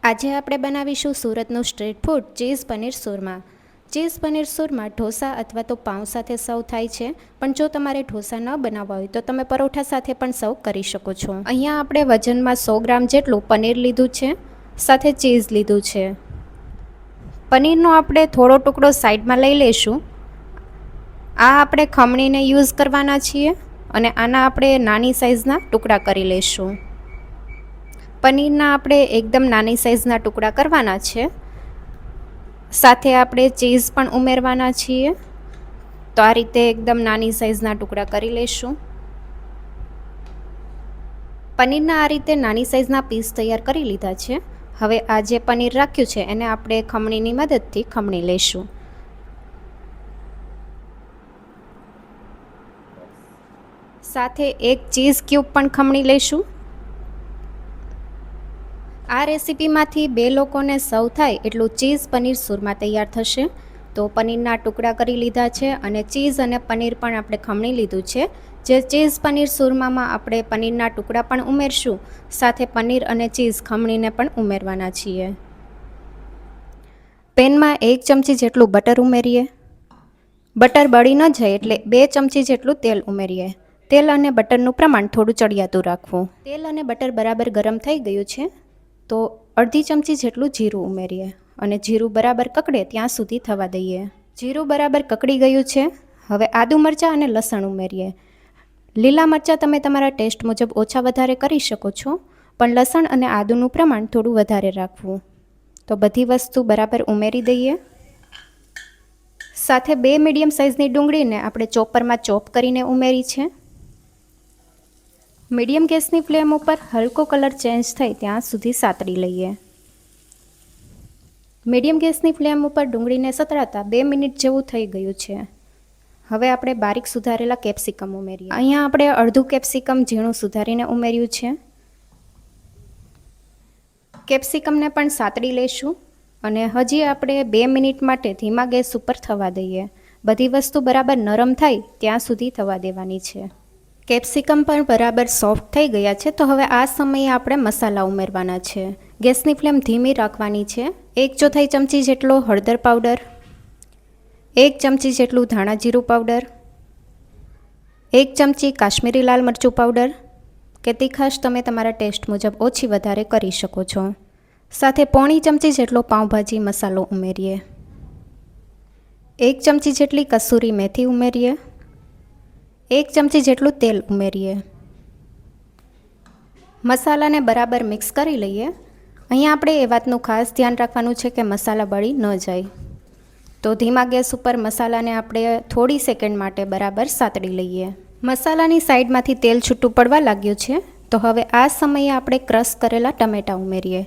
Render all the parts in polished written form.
આજે આપણે બનાવીશું સુરતનું સ્ટ્રીટ ફૂડ ચીઝ પનીર સુરમા. ચીઝ પનીર સુરમા ઢોસા અથવા તો પાઉં સાથે સર્વ થાય છે, પણ જો તમારે ઢોસા ન બનાવવા હોય તો તમે પરોઠા સાથે પણ સર્વ કરી શકો છો. અહીંયા આપણે વજનમાં 100 ગ્રામ જેટલું પનીર લીધું છે, સાથે ચીઝ લીધું છે. પનીરનો આપણે થોડો ટુકડો સાઈડમાં લઈ લઈશું. આ આપણે ખમણીને યુઝ કરવાના છીએ અને આના આપણે નાની સાઇઝના ટુકડા કરી લઈશું. પનીરના આપણે એકદમ નાની સાઇઝના ટુકડા કરવાના છે, સાથે આપણે ચીઝ પણ ઉમેરવાના છીએ. તો આ રીતે એકદમ નાની સાઇઝના ટુકડા કરી લઈશું. પનીરના આ રીતે નાની સાઇઝના પીસ તૈયાર કરી લીધા છે. હવે આ જે પનીર રાખ્યું છે એને આપણે ખમણીની મદદથી ખમણી લઈશું. સાથે એક ચીઝ ક્યુબ પણ ખમણી લઈશું. આ રેસીપીમાંથી 2 લોકોને સર્વ થાય એટલું ચીઝ પનીર સુરમા તૈયાર થશે. તો પનીરના ટુકડા કરી લીધા છે અને ચીઝ અને પનીર પણ આપણે ખમણી લીધું છે. જે ચીઝ પનીર સુરમામાં આપણે પનીરના ટુકડા પણ ઉમેરશું, સાથે પનીર અને ચીઝ ખમણીને પણ ઉમેરવાના છીએ. પેનમાં 1 ચમચી જેટલું બટર ઉમેરીએ. બટર બળી ન જાય એટલે 2 ચમચી જેટલું તેલ ઉમેરીએ. તેલ અને બટરનું પ્રમાણ થોડું ચડિયાતું રાખવું. તેલ અને બટર બરાબર ગરમ થઈ ગયું છે તો અડધી ચમચી જેટલું જીરું ઉમેરીએ અને જીરું બરાબર કકડે ત્યાં સુધી થવા દઈએ. જીરું બરાબર કકડી ગયું છે. હવે આદુ મરચાં અને લસણ ઉમેરીએ. લીલા મરચાં તમે તમારા ટેસ્ટ મુજબ ઓછા વધારે કરી શકો છો, પણ લસણ અને આદુનું પ્રમાણ થોડું વધારે રાખવું. તો બધી વસ્તુ બરાબર ઉમેરી દઈએ. સાથે 2 મીડિયમ સાઇઝની ડુંગળીને આપણે ચોપરમાં ચોપ કરીને ઉમેરી છે. મીડિયમ ગેસની ફ્લેમ ઉપર હલકો કલર ચેન્જ થાય ત્યાં સુધી સાતળી લઈએ. મીડિયમ ગેસની ફ્લેમ ઉપર ડુંગળીને સતળાતા 2 મિનિટ જેવું થઈ ગયું છે. હવે આપણે બારીક સુધારેલા કેપ્સિકમ ઉમેરીએ. અહીંયા આપણે અડધું કેપ્સિકમ ઝીણું સુધારીને ઉમેર્યું છે. કેપ્સિકમને પણ સાતળી લઈશું અને હજી આપણે 2 મિનિટ માટે ધીમા ગેસ ઉપર થવા દઈએ. બધી વસ્તુ બરાબર નરમ થાય ત્યાં સુધી થવા દેવાની છે. કેપ્સિકમ પણ બરાબર સોફ્ટ થઈ ગયા છે. તો હવે આ સમયે આપણે મસાલા ઉમેરવાના છે. ગેસની ફ્લેમ ધીમી રાખવાની છે. 1/4 ચમચી જેટલો હળદર પાવડર, 1 ચમચી જેટલું ધાણા જીરું પાવડર, 1 ચમચી કાશ્મીરી લાલ મરચું પાવડર કે તીખાશ તમે તમારા ટેસ્ટ મુજબ ઓછી વધારે કરી શકો છો. સાથે 1/4 ચમચી જેટલો પાઉંભાજી મસાલો ઉમેરીએ. 1 ચમચી જેટલી કસૂરી મેથી ઉમેરીએ. 1 ચમચી જેટલું તેલ ઉમેરીએ. મસાલાને બરાબર મિક્સ કરી લઈએ. અહીંયા આપણે એ વાતનું ખાસ ધ્યાન રાખવાનું છે કે મસાલા બળી ન જાય. તો ધીમા ગેસ ઉપર મસાલાને આપણે થોડી સેકન્ડ માટે બરાબર સાતળી લઈએ. મસાલાની સાઈડમાંથી તેલ છૂટું પડવા લાગ્યું છે. તો હવે આ સમયે આપણે ક્રશ કરેલા ટમેટાં ઉમેરીએ.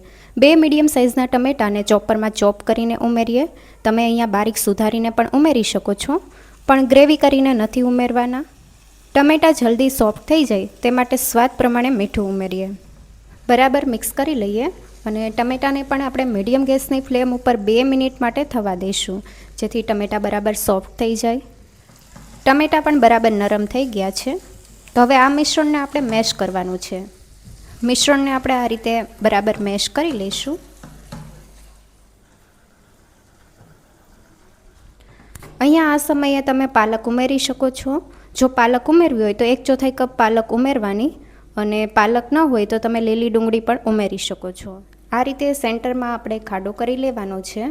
2 મીડિયમ સાઇઝના ટમેટાને ચોપરમાં ચોપ કરીને ઉમેરીએ. તમે અહીંયા બારીક સુધારીને પણ ઉમેરી શકો છો, પણ ગ્રેવી કરીને નથી ઉમેરવાના. ટમેટાં જલ્દી સોફ્ટ થઈ જાય તે માટે સ્વાદ પ્રમાણે મીઠું ઉમેરીએ. બરાબર મિક્સ કરી લઈએ અને ટમેટાને પણ આપણે મીડિયમ ગેસની ફ્લેમ ઉપર 2 મિનિટ માટે થવા દઈશું, જેથી ટમેટાં બરાબર સોફ્ટ થઈ જાય. ટમેટાં પણ બરાબર નરમ થઈ ગયા છે. તો હવે આ મિશ્રણને આપણે મેશ કરવાનું છે. મિશ્રણને આપણે આ રીતે બરાબર મેશ કરી લઈશું. અહીંયા આ સમયે તમે પાલક ઉમેરી શકો છો. જો પાલક ઉમેરવી હોય તો 1/4 કપ પાલક ઉમેરવાની, અને પાલક ન હોય તો તમે લીલી ડુંગળી પણ ઉમેરી શકો છો. આ રીતે સેન્ટરમાં આપણે ખાડો કરી લેવાનો છે.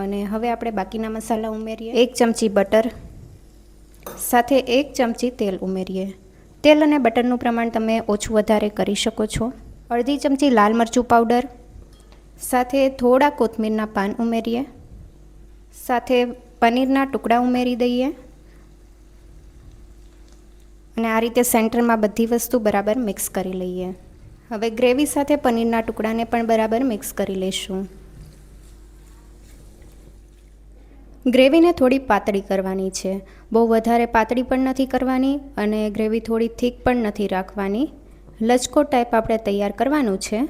અને હવે આપણે બાકીના મસાલા ઉમેરીએ. 1 ચમચી બટર, સાથે 1 ચમચી તેલ ઉમેરીએ. તેલ અને બટરનું પ્રમાણ તમે ઓછું વધારે કરી શકો છો. અડધી ચમચી લાલ મરચું પાવડર, સાથે થોડા કોથમીરના પાન ઉમેરીએ. સાથે પનીરના ટુકડા ઉમેરી દઈએ અને આ રીતે સેન્ટરમાં બધી વસ્તુ બરાબર મિક્સ કરી લઈએ. હવે ગ્રેવી સાથે પનીરના ટુકડાને પણ બરાબર મિક્સ કરી લઈશું. ગ્રેવીને થોડી પાતળી કરવાની છે. બહુ વધારે પાતળી પણ નથી કરવાની અને ગ્રેવી થોડી થીક પણ નથી રાખવાની. લચકો ટાઈપ આપણે તૈયાર કરવાનું છે.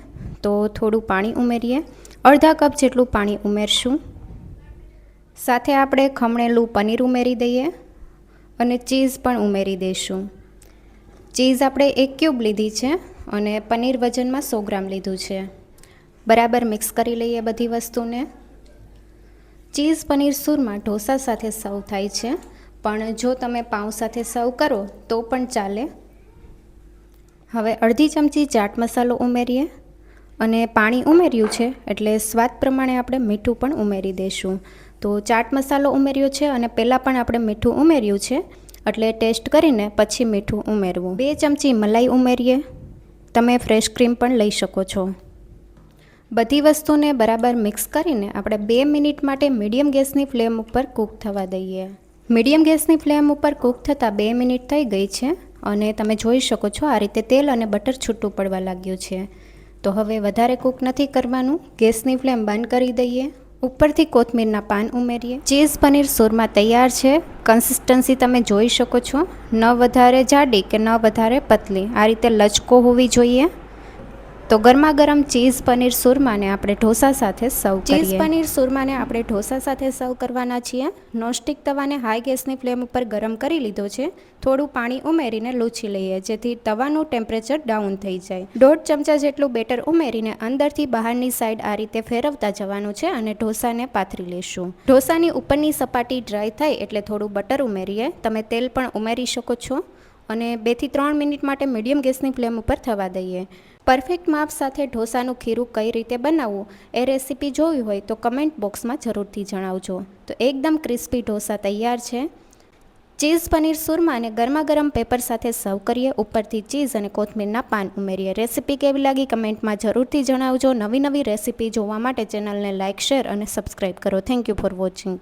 તો થોડું પાણી ઉમેરીએ. અડધા કપ જેટલું પાણી ઉમેરશું. સાથે આપણે ખમણેલું પનીર ઉમેરી દઈએ અને ચીઝ પણ ઉમેરી દઈશું. ચીઝ આપણે 1 ક્યુબ લીધી છે અને પનીર વજનમાં 100 ગ્રામ લીધું છે. બરાબર મિક્સ કરી લઈએ બધી વસ્તુને. ચીઝ પનીર સુરમા ઢોસા સાથે સર્વ થાય છે, પણ જો તમે પાઉં સાથે સર્વ કરો તો પણ ચાલે. હવે અડધી ચમચી ચાટ મસાલો ઉમેરીએ અને પાણી ઉમેર્યું છે એટલે સ્વાદ પ્રમાણે આપણે મીઠું પણ ઉમેરી દઈશું. તો ચાટ મસાલો ઉમેર્યો છે અને પહેલાં પણ આપણે મીઠું ઉમેર્યું છે, એટલે ટેસ્ટ કરીને પછી મીઠું ઉમેરવું. 2 ચમચી મલાઈ ઉમેરીએ. તમે ફ્રેશ ક્રીમ પણ લઈ શકો છો. બધી વસ્તુને બરાબર મિક્સ કરીને આપણે 2 મિનિટ માટે મીડિયમ ગેસની ફ્લેમ ઉપર કૂક થવા દઈએ. મીડિયમ ગેસની ફ્લેમ ઉપર કૂક થતાં 2 મિનિટ થઈ ગઈ છે અને તમે જોઈ શકો છો આ રીતે તેલ અને બટર છૂટું પડવા લાગ્યું છે. તો હવે વધારે કૂક નથી કરવાનું, ગેસની ફ્લેમ બંધ કરી દઈએ. ઉપરથી કોથમીરના પાન ઉમેરીએ. ચીઝ પનીર સુરમા તૈયાર છે. કન્સિસ્ટન્સી તમે જોઈ શકો છો, ન વધારે જાડી કે ન વધારે પતલી, આ રીતે લચકો હોવી જોઈએ. તો ગરમા ગરમ ચીઝ પનીર સુરમાને આપણે ઢોસા સાથે સર્વ કરીએ. ચીઝ પનીર સુરમાને આપણે ઢોસા સાથે સર્વ કરવાના છીએ. નોનસ્ટિક તવાને હાઈ ગેસની ફ્લેમ ઉપર ગરમ કરી લીધો છે. થોડું પાણી ઉમેરીને લૂછી લઈએ જેથી તવાનું ટેમ્પરેચર ડાઉન થઈ જાય. 1.5 ચમચા જેટલું બેટર ઉમેરીને અંદરથી બહારની સાઈડ આ રીતે ફેરવતા જવાનું છે અને ઢોસાને પાથરી લેશું. ઢોસાની ઉપરની સપાટી ડ્રાય થાય એટલે થોડું બટર ઉમેરીએ. તમે તેલ પણ ઉમેરી શકો છો અને 2 થી 3 મિનિટ માટે મીડિયમ ગેસની ફ્લેમ ઉપર થવા દઈએ. પરફેક્ટ માપ સાથે ઢોસાનું ખીરું કઈ રીતે બનાવવું એ રેસીપી જોવી હોય તો કમેન્ટ બોક્સમાં જરૂરથી જણાવજો. તો એકદમ ક્રિસ્પી ઢોસા તૈયાર છે. ચીઝ પનીર સુરમાને ગરમા ગરમ પેપર સાથે સર્વ કરીએ. ઉપરથી ચીઝ અને કોથમીરના પાન ઉમેરીએ. રેસીપી કેવી લાગી કમેન્ટમાં જરૂરથી જણાવજો. નવી રેસીપી જોવા માટે ચેનલને લાઇક, શેર અને સબસ્ક્રાઈબ કરો. Thank you for watching.